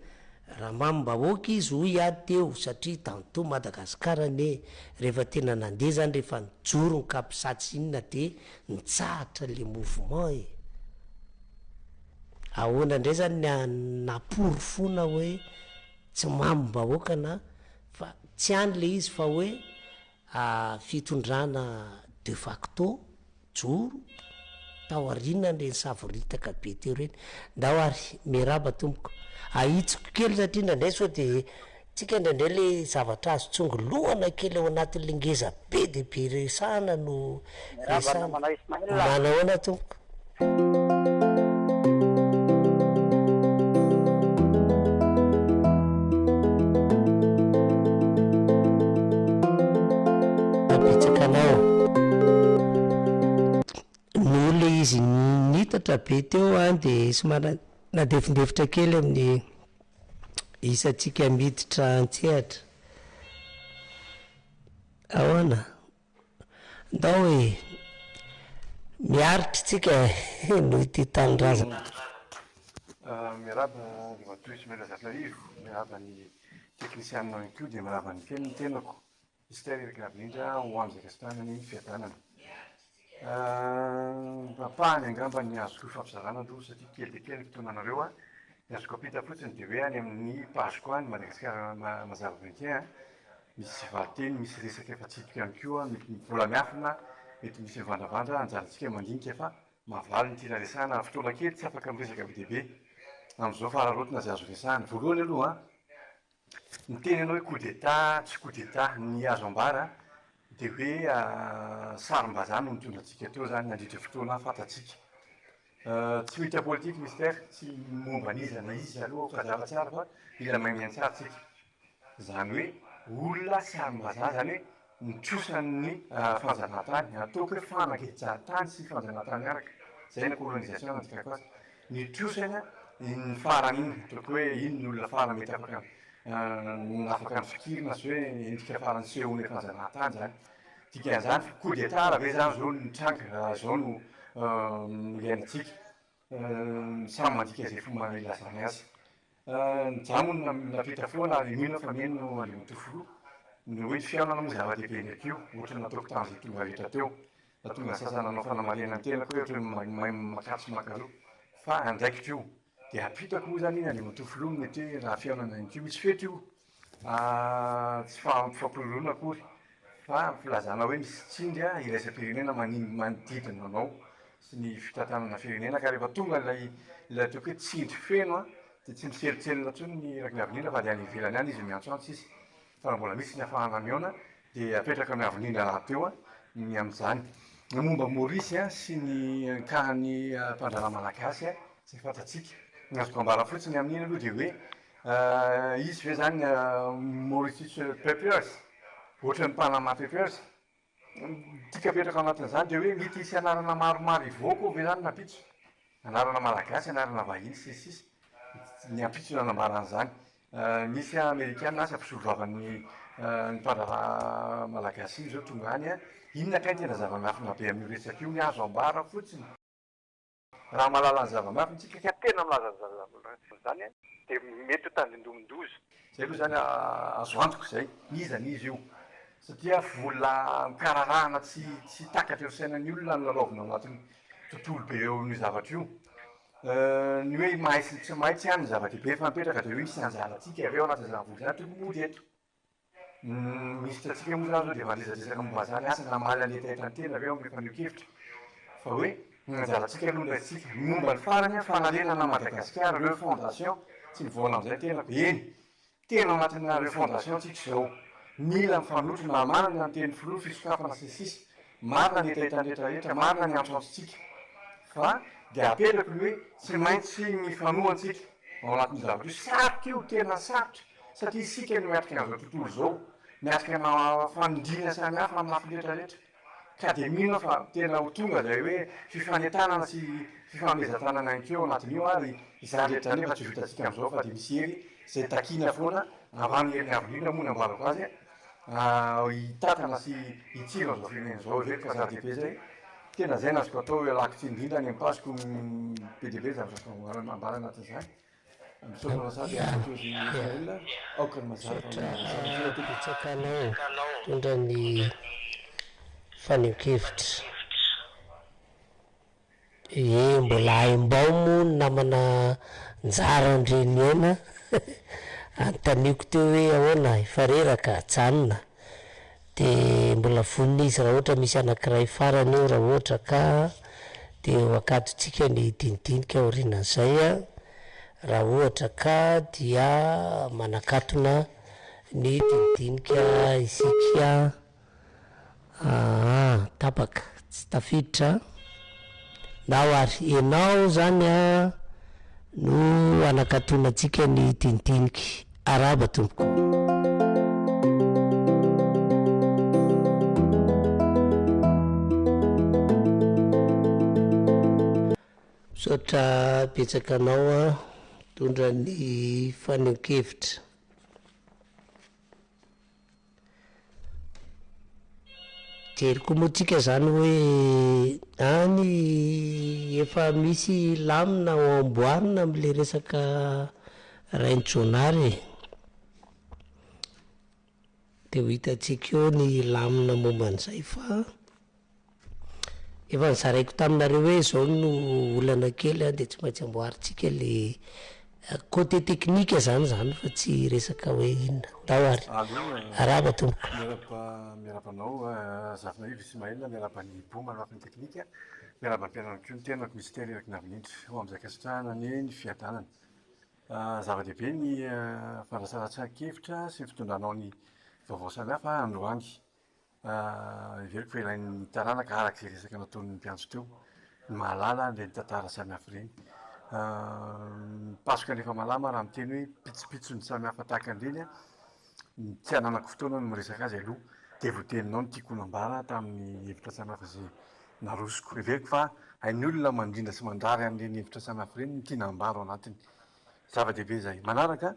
raha mamim-bahoaka izy hoy ady teo satria tanto Madagasikara ane rehefa tena nandeha zany rehefa nijoro ny kapisatsy inona de nitsahatra le mouvement e ahoana indray zany naporo fona hoe tsy mamim-bahoaka na fa tsy any le izy fa hoe fitondrana de facto joro tao arinany reny savoritaka be teo reny ndao ary miaraba tompoko ahitsiko kely satria indraindray sao de tsika indraindray le zavatra azo tsongo lohana kely ao anatin'le ngeza be de be resahana no resahana manahoana tompoko apitsakanao no le izy nitatra be teo any de somara nadefindefitra kely amin'ny isatsika miditra antsehatra ahoana ndao hoe miaritry tsika no ity tanindrazana miaraba de matoisy melazatarivo miaraba ny teknisianina ihany ko de miaraba ny kely ny tenako istererika indrindra ho am'zay kastanany fiadanana papahany angamba ny azoko fampizarana aloha satria kely de kely ny fotoananareo a ny azoko apita fotsiny de hoe any amin'ny pasiko any Madagasikara mazava vainquin misy vateny misy resaka efa tsipika ihany koa mety vola miafina mety misy mivandravandra anjarantsika mandinika fa mavaly ny tira resahana fotoana kely tsy afaka miresaka be deabe am'izao fararotona zay azo resahana voalohany aloha ny teny anao hoe coup d'état tsy coup d'état ny azo ambara de hoe sarim-bazany no mitondratsika teo zany nandritra fotoana fantatsika tsy hita politique mystère tsy momba an'izy na izy aloha fazava tsara fa mila maimiany tsara tsika zany hoe olona sarim-bazaha zany hoe nitrosan'ny fanjanahantany, ataoko hoe fanageja-tany sy fanjanahantany miaraka. Zay ny colonisation nandikako azy. Nitrosana ny farany iny, ataoko hoe iny ny olona farany mety afaka ny fikirina sy hoe endrika farany seho ny fanjanahantany zany. Dikan'izany coup d'état raha ve zany zao nitranga, zao no ilaintsika. Samy mandika izay fomba ilazany azy. Jamony napita foana ary mino fa mino no andeha tofolo. Ny hoe fiainana moa zava-dehibe ny akio, ohatry ny nataoko tamin'izay tonga rehetra teo. Da tonga sasana nanao fanamarena ny tenako hoe ohatry ny makatso makalo. Fa andraikitra io, dia apitako moa zany iny andeha tofolo mety hoe raha fiainana ny akio misy fety io. Tsy fampiroroana akory. Fa filazana hoe misy tsindry iraisam-pirenena manodidina anao sy ny fitantanana firenena ka rehefa tonga ilay ataoko hoe tsindry feno dia tsy miseritserinona intsony ny rakin'avinina fa dia any ivelany any izy miantso antsy izy. Fa mbola misy ny hafahana mihaona dia apetraka amin'ny avinina rahateo ny amin'izany. Ny momba Maorisy sy ny kahany mpandrana malagasy izay fantatsika. Ny azoko ambara fotsiny amin'iny aloha dia hoe izy ve zany Mauritius Papers, ohatry ny Panama Papers. Tika apetraka ao anatin'izany dia hoe mety hisy anarana maromaro ivoaka ve zany napitso. Anarana malagasy, anarana vahiny sisisy. Ny ampitso nanambaran'izany. Misy Amerikana sy ampisovavan'ny mpandrana malagasy iny zao tonga any inona kay tena zava-miafina be amin'io resaka io ny azo ambara fotsiny. Raha mahalala ny zava-miafina tsika ka tena milaza ny zava-miafina zany dia mety ho tandrindromin-doza. Zay aloha zany azo antoko izay, iza n'izy io. Satria vola mikararahana tsy takatra eo sainan'ny olona no lalaovina ao anatin'ny tontolo be eo amin'io zavatra io. Ny hoe mahay sy tsy mahay tsy hany ny zava-dehibe fa mipetraka dia hoe misy anjarantsika avy eo anatin'izany vola izany tokony mody eto. Misy antsika moa zany zao dia mandresaka momba zany asa namaly an'entaheta ny tena avy eo amin'ny faneho-kevitra. Fa hoe ny anjarantsika aloha raisitsika. Momba ny farany fanarenana Madagasikara, ireo fondation, tsy nivoana amin'izay tena eny. Tena ao anatin'ireo fondation tsika izao. Mila mifanohitra na marina ny teny filoha fisokafana sy sisa, marina ny entaheta rehetrarehetra, marina ny antso-antsika. Fa dia apetraka ny hoe tsy maintsy mifanohatsika ao anatin'ny zavatra io. Sarotra io, tena sarotra. Satria isika no miatrika an'izao tontolo izao, miatrika na fanindrina samihafa amin'ny lafiny rehetrarehetra. Ka dia mino fa tena ho tonga ilay hoe fifanentanana sy fifanomezan-tanana ihany ao anatin'io ary izany rehetra nefa tsy ho vitantsika amin'izao fa dia misy hery izay takiana foana avy amin'ny herin'ny avinina moa ny ambarako azy hitatana sy hitsiro an'izao firenena izao ireto fa zava-dehibe zay. Tena zay no azoko atao hoe alakitsy indrindra ny ampasoko be dia be zavatra ambara anatin'izany. Misaotra sady olona aoka ny mazava tsakanao tondra ny faneho-kevitra. Mbola aimbao moa ny namana njara andreny ena antaniko teo hoe ahoana efa reraka janona dia mbola vonina izy raha ohatra misy anankiray farany eo raha ohatra ka dia wakatotsika ny dinidinika aorianan'izay raha ohatra ka dia manakatona ny dinidinika isika tapaka tsy tafiditra na ary ianao zany no anakatonantsika ny dinidinika araba tompoko. Misaotra petsakanao tondra ny faneho-kevitra. Jeriko moa tsika zany hoe any efa misy lamina ao amboarina amin'le resaka rain-tsaonary dia ho hitantsika eo ny lamina momba an'izay fa efa nizaraiko taminareo hoe zao no olana kely dia tsy maintsy amboaritsika le côté technique zany fa tsy resaka hoe inona ndao ary araba tompoko. Miarabanao zafinarivo Ismaël, miarabany Boma lafiny teknika, miarabany mpianana koa ny tenako misy tely eraky navinindry ho amin'ny zakasitrahana ny fiadanana. Zava-dehibe ny fandrasaratsahakevitra sy ny fitondranao ny vaovao samihafa androany. Iveriko fa ilain'ny taranaka arak'izay resaka nataon'ny mpiantso teo, ny mahalala ny tantara samihafa ireny. Pasoka nefa malama raha miteny hoe pitsopitsony samihafa tahaka an'ireny, tsy hananako fotoana no miresaka azy aloha. de voateninao ny tiako nambara tamin'ny hevitra samihafa zay narosiko everiko fa hain'ny olona mandrindra sy mandrary an'ireny hevitra samihafa ireny ny tiana hambaro ao anatiny. Zava-dehibe zay. Manaraka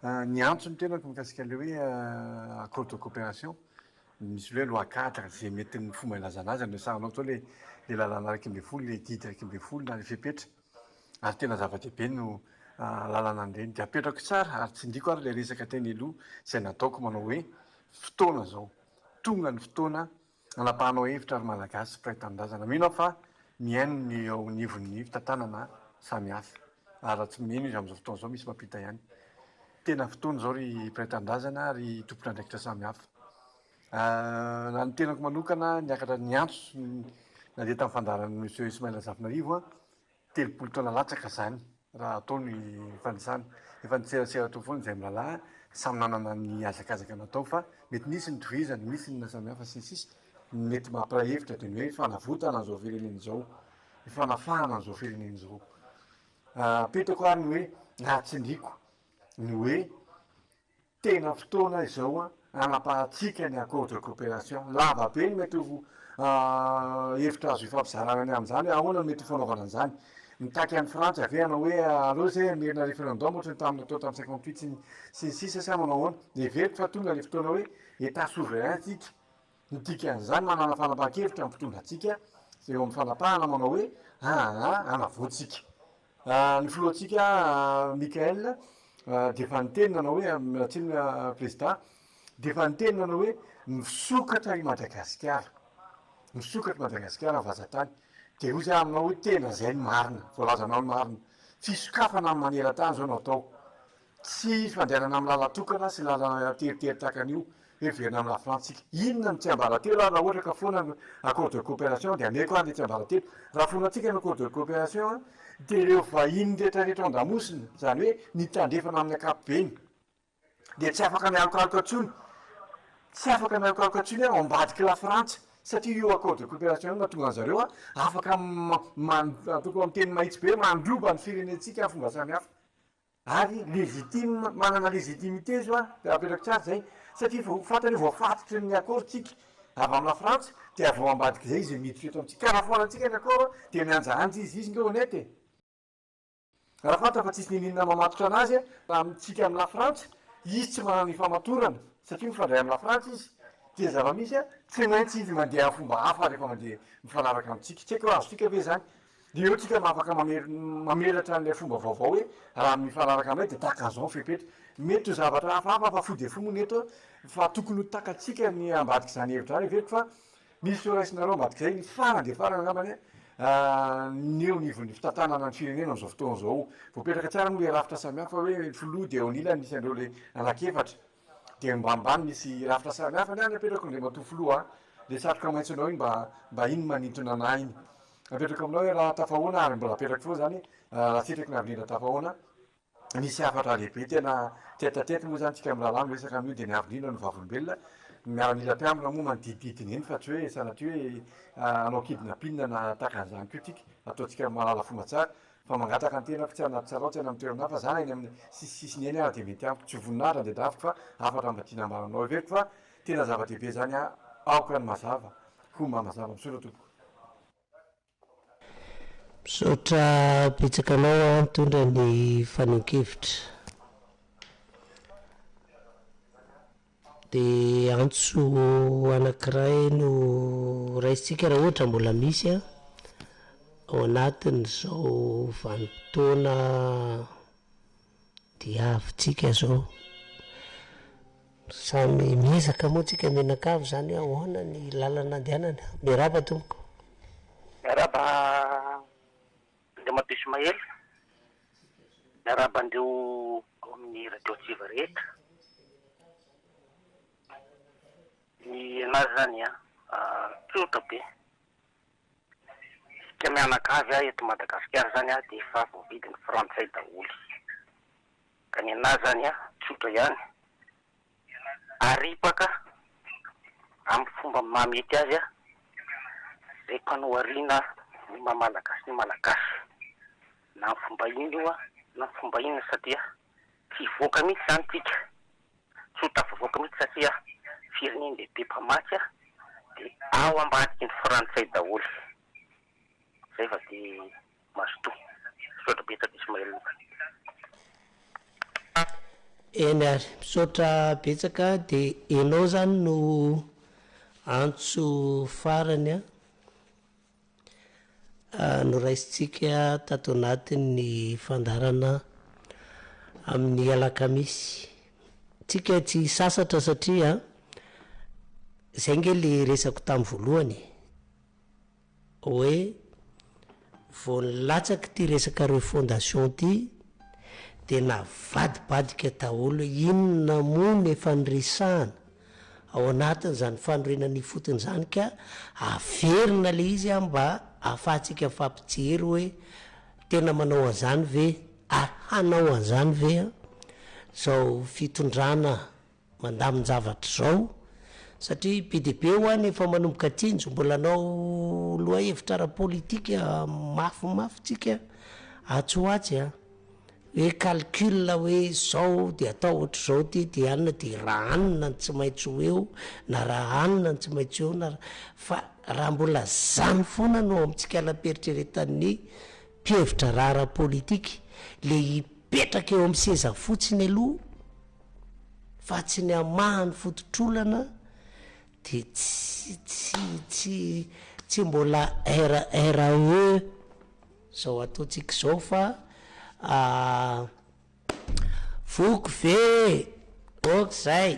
ny antso ny tenako mikasika le hoe accord de coopération, misy hoe loi cadre zay mety ny fomba ilazana azy amresahanao to le lalàna raiky amby folo, le didy raiky amby folo na le fepetra. Ary tena zava-dehibe no lalàna an'ireny. De apetrako tsara ary tsy ndiko ary le resaka teny aloha zay nataoko manao hoe fotoana zao. Tonga ny fotoana anapahanao hevitra ary malagasy fahaitan-drazana. Mino aho fa mihaino ny eo anivon'ny fitantanana samihafa. Ary raha tsy miheno izy amin'izao fotoana izao misy mampita ihany. Tena fotoana zao ry mpiray-tan-drazana ry tompon'andraikitra samihafa. Raha ny tenako manokana niakatra ny antso nandeha tamin'ny fandaharan'i monsieur Ismail Zafinarivo telopolo taona latsaka zany raha atao ny fanisana. Efa nitserasera teo foana izay milalà samy nanana ny azakazaka natao fa mety nisy ny tohizany, misy ny samihafa sy ny sisa mety mampiray hevitra de ny hoe fanavotana an'izao firenena izao, ny fanafahana an'izao firenena izao. Apetako ary ny hoe nahatsindriko ny hoe tena fotoana izao anapahantsika ny accord de coopération lava be ny mety ho hevitra azo ifampizarana any amin'izany ahoana mety fanaovana an'izany. Mitaky an'ny Frantsa ave anao hoe aleo zay mirina référendum ohatra ny tamin'ny atao tamin'ny 58 sy ny sisa sa manao ahoana de veriko fa tonga le fotoana hoe état souverain tsika midika an'izany manana fanapahan-kevitra amin'ny mpitondra antsika zay eo amin'ny fanapahana manao hoe anavoantsika. Ny filohantsika Michael de efa niteny nanao hoe milatsiny président de efa niteny nanao hoe misokatra i Madagasikara, misokatra Madagasikara vazatany. De hoy zay aminao hoe tena zay ny marina, voalazanao ny marina. Fisokafana amin'ny maneran-tany zao natao. Tsy fandehanana amin'ny lala tokana sy lala teritery takan'io heverina amin'ny la Frantsika. Inona ny tsy ambaratelo raha ohatra ka foana accord de coopération de ameko ary le tsy ambaratelo. Raha foanantsika ny accord de coopération de ireo vahiny rehetrarehetra ao an-damosina, zany hoe nitandrefana amin'ny ankapobeny de tsy afaka mialokaloka atsony, tsy afaka mialokaloka atsony ao ambadiky la Frantsa. Satria io accord de coopération io mahatonga an'zareo afaka atoko amin'ny teny mahitsy be mandroba ny firenentsika fomba samihafa. Ary légitime, manana légitimité izy apetrako tsara zay satria fantany voafatotry ny accord tsika avy amin'ny la Frantsa de avy ao ambadiky zay izy miditra eto amintsika. Ka raha foanantsika ny accord de mianjahanjy izy nge honnête. Raha fanta fa tsisy nininona mamatotra anazy raha amitsika amin'ny la Frantsa izy tsy manana ny famatorana satria mifandray amin'ny la Frantsa izy. De zava-misy tsy maintsy izy mandeha fomba hafa rehefa mandeha mifanaraka amintsika. Tsy haiko azontsika ve zany. De eo tsika afaka mamelatra an'ilay fomba vaovao hoe raha mifanaraka aminay de takan'izao fepetra. Mety ho zavatra hafahafa fa fody fomony eto fa tokony ho takatsika ny ambadiky zany hevitra zany veriko fa misy raisinareo ambadiky zay ny farany de farany angambany ny eo nivon'ny fitantanana ny firenena am'izao fotoana izao. Voapetraka tsara moa le rafitra samihafa hoe filoha de eo anilany misy andreo le anankiefatra. De mbambany misy rafitra samihafa ny any apetrako le matoa filoha le satroka maitsinao iny mba iny manintona anay iny. Apetrako aminao hoe raha tafahoana ary mbola apetrako foa zany raha sitraky navinindra tafahoana misy hafatra lehibe tena tetatety moa zany tsika milalàno resaka amin'io de ny avindrindra no vavolombelona miara-mila mpiambina moa manodidididiny eny fa tsy hoe sanatria hoe anao kidinapinina na takan'izany ko tsika ataontsika malala fomba tsara fa mangataka ny tenako tsy anaty tsarao tsy any amin'ny toerana hafa zany eny amin'ny sisiny eny ary de mety amiko tsy voninahitra de dafiko fa afatra mba tiana ambaranao everiko fa tena zava-dehibe zany aoka ny mazava fomba mazava misaotra tompoko. Misaotra petsakanao mitondra ny fanan-kevitra. De antso anankiray no raisitsika raha ohatra mbola misy ao anatin'izao vanim-potoana diavintsika zao. Samy miezaka moa tsika menakavy zany ahoana ny lalana andehanana. Miaraba tompoko. Miaraba Andriamato Ismael, miaraba andreo ao amin'ny radio Tsiva rehetra. Ny anazy zany tsotra be. Sika mianakavy eto Madagasikara zany de efa voavidin'ny Frantsay daholo. Ka ny anazy zany tsotra ihany. Aripaka amin'ny fomba mamety azy zay mpanao-ariana ny mamalagasy ny malagasy na fomba iny io na fomba iny satria tsy voaka mihitsy zany tsika tsy ho tafavoaka mihitsy satria fireneny de be mpamatsy a de ao ambadiky ny frantsay daholo zay fa de mazoto misaotra betsaka Ismaël. Eny ary misaotra betsaka de enao zany no antso farany no raisitsika tato anatin'ny fandarana amin'ny alakamisy. Tsika tsy sasatra satria zay nge le resako tamin'ny voalohany hoe vao nilatsaky ty resaka refondation ty de navadibadika daholo inona moa efa niresahana ao anatin' zany fanorenany fotony zany ka averina le izy mba ahafahantsika fampijery hoe tena manao an'izany ve hanao an'izany ve zao fitondrana mandamin-javatra zao satria PDP hoany efa manomboka tinjo mbola anao loha hevitra ara-politika mafimafytsika atsoatsy hoe calcul hoe zao de atao ohatra zao ty de anina de raha anina ny tsy maintsy ho eo na raha anina ny tsy maintsy eo na fa raha mbola zany foana no amintsika alaperitreretan'ny mpihevitra raha ara-politiky le hipetraka eo amin'ny seza fotsiny aloha fa tsy ny amahany fototrolana de tsy mbola RAE zao ataotsika zao fa voko ve ok zay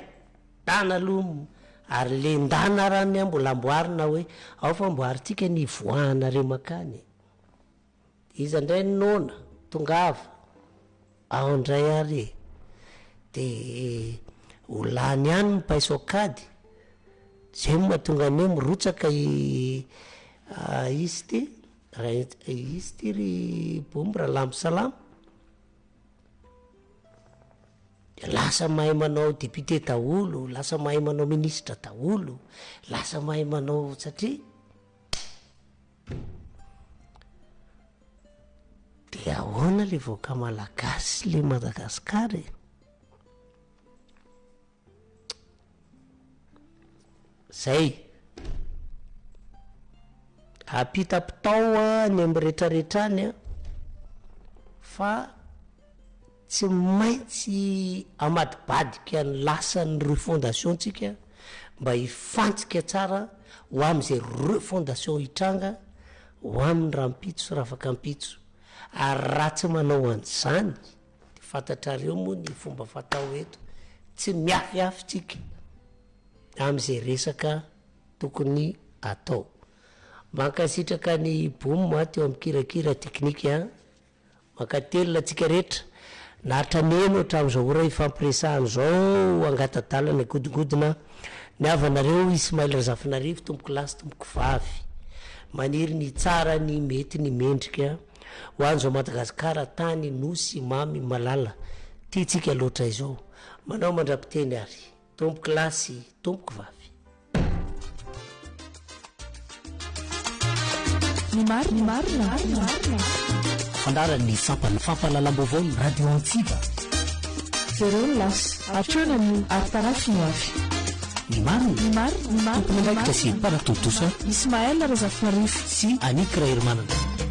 tana aloha ary le ndana rany mbola amboarina hoe ao fa amboarytika ny voahana re makany iza ndray nona tongava ao ndray ary de olany ihany mipaiso akady zay mahatonga ny hoe mirotsaka izy ty izy ty ry bomby raha lamy salama lasa mahay manao député daholo, lasa mahay manao ministre daholo, lasa mahay manao satria de ahoana le vahoaka malagasy le Madagasikara zay apita-pitao ny amin'ny rehetrarehetrany fa tsy maintsy amadibadika ny lasan'ny refondation tsika mba hifantsika tsara ho am'izay refondation hitranga ho amin'ny raha mpitso sy raha afaka mpitso ary raha tsy manao an'izany de fantatrareo moa ny fomba fatao eto tsy miafiafy tsika am'izay resaka tokony atao mankasitraka ny bomy teo amin'ny kirakira teknika mankatelina tsika rehetra nahatrameno hatramin'izao ora ifampiresahany zao angatadalana godigodina ny avanareo Ismaël Razafinarivo tomboko lasy tomboko vavy maniry ny tsara ny mety ny mendrika ho an'izao Madagasikara tany nosy mamy malala ty tsika loatra izao manao mandrapiteny ary tomboko lasy tomboko vavy ny marina fandaran'ny fampalalam-baovao ny radio Antsiva zereo ny lasa atrona ny artarafy ny avy ny marina tompony ndraikitra sy mparatotosa Ismaël Razafinarivo sy Anika Rahermanana